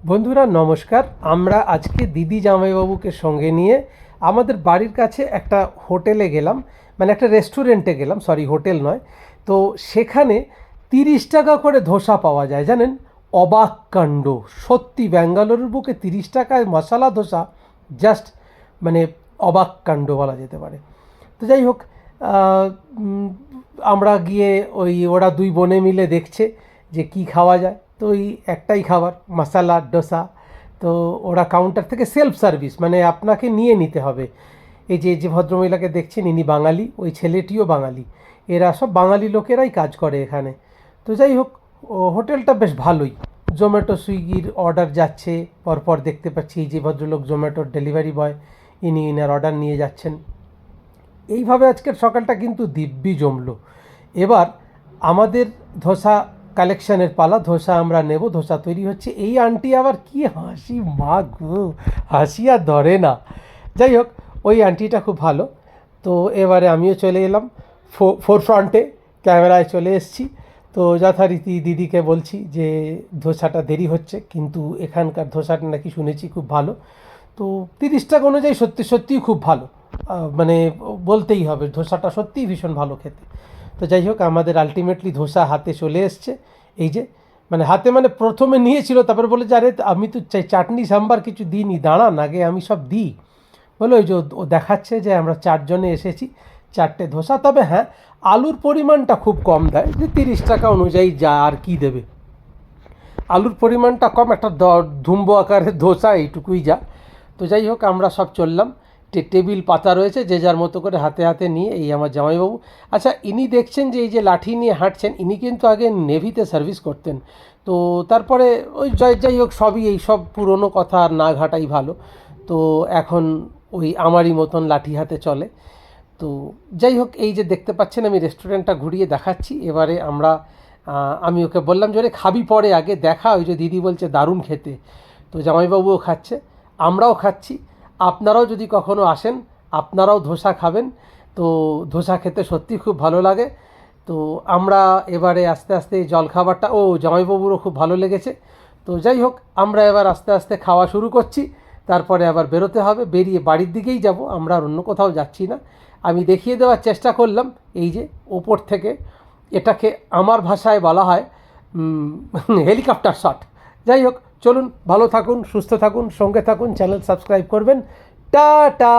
বন্ধুরা নমস্কার। আমরা আজকে দিদি জামাইবাবুকে সঙ্গে নিয়ে আমাদের বাড়ির কাছে একটা হোটেলে গেলাম, মানে একটা রেস্টুরেন্টে গেলাম, সরি হোটেল নয়। তো সেখানে 30 টাকা করে ধোসা পাওয়া যায়, জানেন? অবাক কাণ্ড! সত্যি ব্যাঙ্গালোরের বুকে 30 টাকায় মশলা ধোসা, জাস্ট মানে অবাক কাণ্ড বলা যেতে পারে। তো যাই হোক, আহ, উম, আমরা গিয়ে ওরা দুই বোনে মিলে দেখছে যে কি খাওয়া যায়। তো ওই একটাই খাবার, মশালা ডোসা। তো ওরা কাউন্টার থেকে সেলফ সার্ভিস, মানে আপনাকে নিয়ে নিতে হবে। এই যে যে ভদ্রমহিলাকে দেখছেন ইনি বাঙালি, ওই ছেলেটিও বাঙালি। এরা সব বাঙালি লোকেরাই কাজ করে এখানে। তো যাই হোক, হোটেলটা বেশ ভালোই। জোম্যাটো সুইগির অর্ডার যাচ্ছে, পরপর দেখতে পাচ্ছি এই যে ভদ্রলোক জোম্যাটোর ডেলিভারি বয়, ইনি ইনার অর্ডার নিয়ে যাচ্ছেন। এইভাবে আজকের সকালটা কিন্তু দিব্যি জমলো। এবার আমাদের ধোসা কালেকশানের পালা। ধোসা আমরা নেব, ধোসা তৈরি হচ্ছে। এই আন্টি আবার কি হাসি, মা গো, হাসি আর ধরে না। যাই হোক, ওই আন্টিটা খুব ভালো। তো এবারে আমিও চলে এলাম ফোর ফ্রন্টে, ক্যামেরায় চলে এসেছি। তো যথারীতি দিদিকে বলছি যে ধোসাটা দেরি হচ্ছে, কিন্তু এখানকার ধোসাটা নাকি শুনেছি খুব ভালো। তো 30 টাকা অনুযায়ী সত্যি সত্যিই খুব ভালো। মানে বলতেই হবে, ধোসাটা সত্যিই ভীষণ ভালো খেতে। তো যাই হোক, আমাদের আলটিমেটলি ধোসা হাতে চলে এসছে। এই যে, মানে হাতে মানে প্রথমে নিয়েছিল, তারপরে বলে যে আরে আমি তো চাটনি সাম্বার কিছু দিইনি, দাঁড়ান আগে আমি সব দিই। বলে ওই যে ও দেখাচ্ছে যে আমরা 4 জনে এসেছি, 4টে ধোসা। তবে হ্যাঁ, আলুর পরিমাণটা খুব কম দেয়, যে 30 টাকা অনুযায়ী যা আর কি দেবে। আলুর পরিমাণটা কম, একটা ধুম্বো আকারের ধোসা, এইটুকুই যা। তো যাই হোক, আমরা সব চললাম। টেবিল পাতা রয়েছে, যে যার মতো করে হাতে হাতে নিয়ে। এই আমার জামাইবাবু। আচ্ছা, ইনি দেখছেন যে এই যে লাঠি নিয়ে হাঁটছেন, ইনি কিন্তু আগে নেভিতে সার্ভিস করতেন। তো তারপরে ওই যাই হোক, সবই এই সব পুরনো কথা আর না ঘাটাই ভালো। তো এখন ওই আমারই মতন লাঠি হাতে চলে। তো যাই হোক, এই যে দেখতে পাচ্ছেন আমি রেস্টুরেন্টটা ঘুরিয়ে দেখাচ্ছি। এবারে আমরা আমি ওকে বললাম যে ওরে খাবি পরে, আগে দেখা। ওই যে দিদি বলছে দারুণ খেতে। তো জামাইবাবুও খাচ্ছে, আমরাও খাচ্ছি। আপনারাও যদি কখনো আসেন, আপনারাও ধোসা খাবেন। তো ধোসা খেতে সত্যি খুব ভালো লাগে। তো আমরা এবারে আস্তে আস্তে জলখাবারটা, জামাইবাবুরও খুব ভালো লেগেছে। তো যাই হোক, আমরা এবার আস্তে আস্তে খাওয়া শুরু করছি। তারপরে আবার বেরোতে হবে, বেরিয়ে বাড়ির দিকেই যাব, আমরা আর অন্য কোথাও যাচ্ছি না। আমি দেখিয়ে দেওয়ার চেষ্টা করলাম, এই যে ওপর থেকে। এটাকে আমার ভাষায় বলা হয় হেলিকপ্টার শট। যাই হোক, চলুন, ভালো থাকুন, সুস্থ থাকুন, সঙ্গে থাকুন, চ্যানেল সাবস্ক্রাইব করবেন। টাটা।